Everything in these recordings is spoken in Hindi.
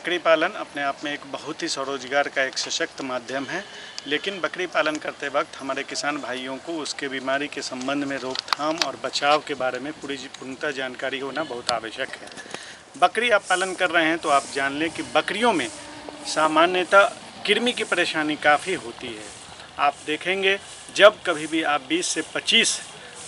बकरी पालन अपने आप में एक बहुत ही स्वरोजगार का एक सशक्त माध्यम है, लेकिन बकरी पालन करते वक्त हमारे किसान भाइयों को उसके बीमारी के संबंध में रोकथाम और बचाव के बारे में पूर्णतः जानकारी होना बहुत आवश्यक है। बकरी आप पालन कर रहे हैं तो आप जान लें कि बकरियों में सामान्यतः कृमि की परेशानी काफ़ी होती है। आप देखेंगे जब कभी भी आप 20 से 25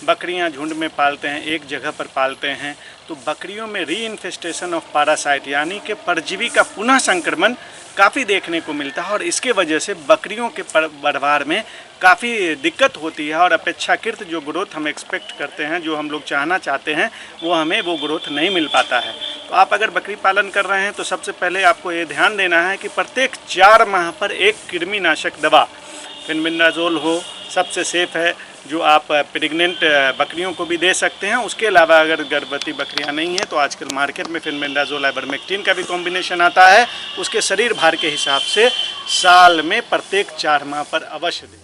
बकरियां झुंड में पालते हैं, एक जगह पर पालते हैं, तो बकरियों में रीइन्फेस्टेशन ऑफ पैरासाइट यानी कि परजीवी का पुनः संक्रमण काफ़ी देखने को मिलता है और इसके वजह से बकरियों के बढ़वार में काफ़ी दिक्कत होती है और अपेक्षाकृत जो ग्रोथ हम एक्सपेक्ट करते हैं, जो हम लोग चाहना चाहते हैं, वो हमें वो ग्रोथ नहीं मिल पाता है। तो आप अगर बकरी पालन कर रहे हैं तो सबसे पहले आपको ये ध्यान देना है कि प्रत्येक 4 माह पर एक कृमिनाशक दवा फेनबेंडाजोल हो, सबसे सेफ है, जो आप प्रेग्नेंट बकरियों को भी दे सकते हैं। उसके अलावा अगर गर्भवती बकरियां नहीं हैं तो आजकल मार्केट में फेनबेंडाजोल आइवरमेक्टिन का भी कॉम्बिनेशन आता है, उसके शरीर भार के हिसाब से साल में प्रत्येक 4 माह पर अवश्य दें।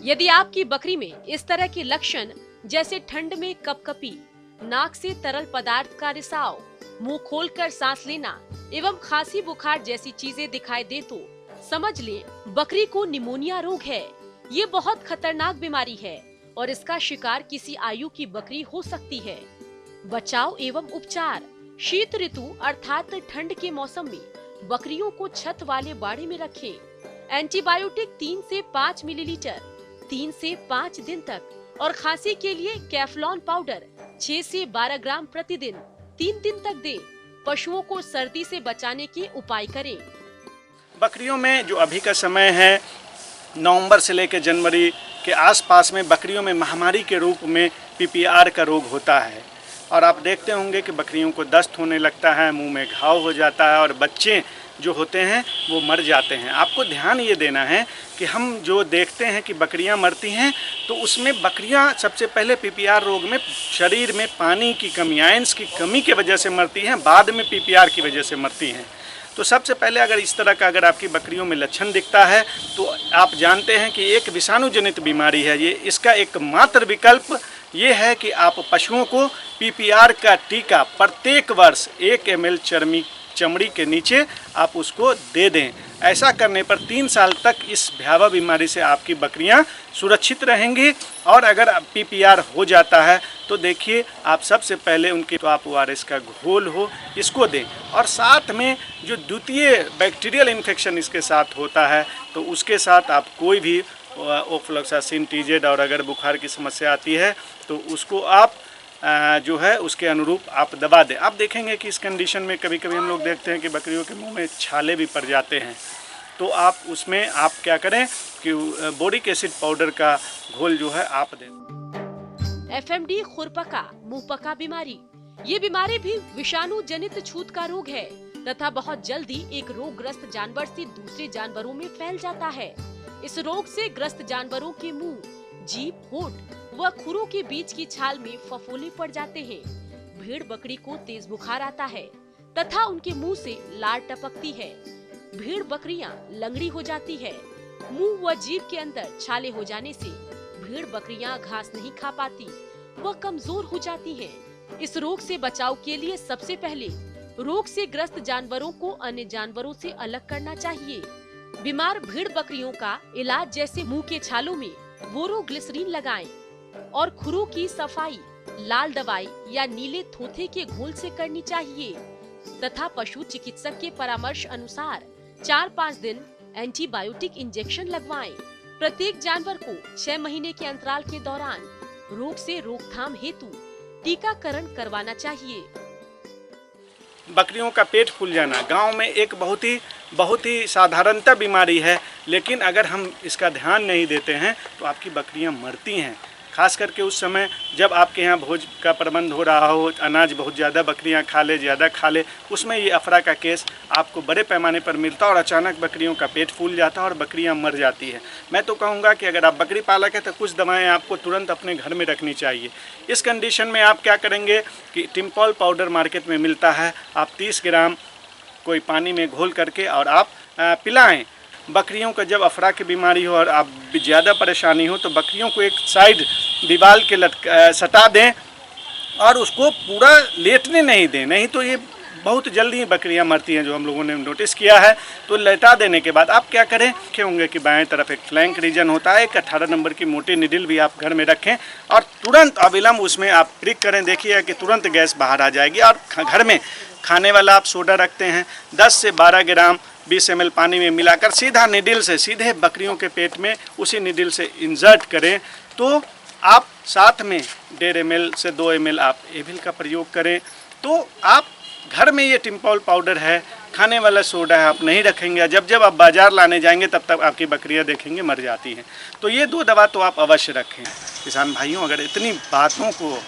यदि आपकी बकरी में इस तरह के लक्षण जैसे ठंड में कपकपी, नाक से तरल पदार्थ का रिसाव, मुंह खोलकर सांस लेना एवं खांसी बुखार जैसी चीजें दिखाई दे तो समझ लें बकरी को निमोनिया रोग है। ये बहुत खतरनाक बीमारी है और इसका शिकार किसी आयु की बकरी हो सकती है। बचाव एवं उपचार। शीत ऋतु अर्थात ठंड के मौसम में बकरियों को छत वाले बाड़े में रखें। एंटीबायोटिक 3 से 5 मिलीलीटर 3 से 5 दिन तक और खांसी के लिए कैफ्लॉन पाउडर 6 से 12 ग्राम प्रतिदिन 3 दिन तक दें। पशुओं को सर्दी से बचाने के उपाय करें। बकरियों में जो अभी का समय है, नवंबर से लेकर जनवरी के आसपास में बकरियों में महामारी के रूप में PPR का रोग होता है और आप देखते होंगे कि बकरियों को दस्त होने लगता है, मुंह में घाव हो जाता है और बच्चे जो होते हैं वो मर जाते हैं। आपको ध्यान ये देना है कि हम जो देखते हैं कि बकरियां मरती हैं तो उसमें बकरियां सबसे पहले PPR रोग में शरीर में पानी की कमी, आयंस की कमी की वजह से मरती हैं, बाद में PPR की वजह से मरती हैं। तो सबसे पहले अगर इस तरह का अगर आपकी बकरियों में लक्षण दिखता है तो आप जानते हैं कि एक विषाणु जनित बीमारी है ये। इसका एकमात्र विकल्प ये है कि आप पशुओं को PPR का टीका प्रत्येक वर्ष 1 ml चमड़ी के नीचे आप उसको दे दें। ऐसा करने पर 3 साल तक इस भयावह बीमारी से आपकी बकरियां सुरक्षित रहेंगी। और अगर PPR हो जाता है तो देखिए आप सबसे पहले उनके तो आप ORS का घोल हो इसको दें और साथ में जो द्वितीय बैक्टीरियल इन्फेक्शन इसके साथ होता है तो उसके साथ आप कोई भी ओफ्लॉक्सासिन TZ और अगर बुखार की समस्या आती है तो उसको आप जो है उसके अनुरूप आप दबा दें। आप देखेंगे कि इस कंडीशन में कभी कभी हम लोग देखते हैं कि बकरियों के मुंह में छाले भी पड़ जाते हैं, तो आप उसमें आप क्या करें कि बोरिक एसिड पाउडर का घोल जो है आप दें। FMD खुरपका मुंहपका बीमारी। ये बीमारी भी विषाणु जनित छूत का रोग है तथा बहुत जल्दी एक रोगग्रस्त जानवर से दूसरे जानवरों में फैल जाता है। इस रोग से ग्रस्त जानवरों के मुंह, जीभ, होठ व खुरों के बीच की छाल में फफोले पड़ जाते हैं। भेड़ बकरी को तेज बुखार आता है तथा उनके मुंह से लार टपकती है। भेड़ बकरियां लंगड़ी हो जाती है। मुंह व जीभ के अंदर छाले हो जाने से भेड़ बकरियां घास नहीं खा पाती व कमजोर हो जाती हैं। इस रोग से बचाव के लिए सबसे पहले रोग से ग्रस्त जानवरों को अन्य जानवरों से अलग करना चाहिए। बीमार भेड़ बकरियों का इलाज जैसे मुंह के छालों में बोरोग्लिसरीन लगाएं और खुरों की सफाई लाल दवाई या नीले थोथे के घोल से करनी चाहिए तथा पशु चिकित्सक के परामर्श अनुसार 4-5 दिन एंटीबायोटिक इंजेक्शन लगवाएं। प्रत्येक जानवर को 6 महीने के अंतराल के दौरान रोग से रोकथाम हेतु टीकाकरण करवाना चाहिए। बकरियों का पेट फूल जाना गांव में एक बहुत ही साधारणता बीमारी है, लेकिन अगर हम इसका ध्यान नहीं देते हैं तो आपकी बकरियां मरती हैं। खास करके उस समय जब आपके यहाँ भोज का प्रबंध हो रहा हो, अनाज बहुत ज़्यादा बकरियां ज़्यादा खा ले, उसमें ये अफरा का केस आपको बड़े पैमाने पर मिलता और अचानक बकरियों का पेट फूल जाता है और बकरियां मर जाती है। मैं तो कहूँगा कि अगर आप बकरी पालक हैं तो कुछ दवाएं आपको तुरंत अपने घर में रखनी चाहिए। इस कंडीशन में आप क्या करेंगे कि टिम्पॉल पाउडर मार्केट में मिलता है, आप 30 ग्राम कोई पानी में घोल करके और आप पिलाएँ। बकरियों का जब अफरा की बीमारी हो और आप ज़्यादा परेशानी हो तो बकरियों को एक साइड दीवार के सटा दें और उसको पूरा लेटने नहीं दें, नहीं तो ये बहुत जल्दी बकरियां मरती हैं, जो हम लोगों ने नोटिस किया है। तो लेटा देने के बाद आप क्या करें, देखे होंगे कि बाएं तरफ एक फ्लैंक रीजन होता है, एक 18 नंबर की मोटी निडल भी आप घर में रखें और तुरंत अविलंब उसमें आप प्रिक करें। देखिए कि तुरंत गैस बाहर आ जाएगी। और घर में खाने वाला आप सोडा रखते हैं, 10 से 12 ग्राम 20 ml पानी में मिलाकर सीधा निडल से सीधे बकरियों के पेट में उसी निडल से इंसर्ट करें। तो आप साथ में 1.5 ml से 2 ml आप एविल का प्रयोग करें। तो आप घर में ये टिम्पॉल पाउडर है, खाने वाला सोडा है, आप नहीं रखेंगे। जब जब आप बाज़ार लाने जाएंगे तब तक आपकी बकरियां देखेंगे मर जाती हैं। तो ये 2 दवा तो आप अवश्य रखें। किसान भाइयों, अगर इतनी बातों को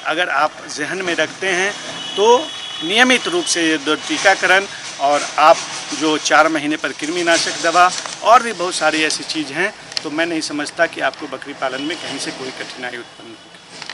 अगर आप जहन में रखते हैं तो नियमित रूप से ये 2 टीकाकरण और आप जो 4 महीने पर कृमिनाशक दवा और भी बहुत सारी ऐसी चीज़ हैं, तो मैं नहीं समझता कि आपको बकरी पालन में कहीं से कोई कठिनाई उत्पन्न होगी।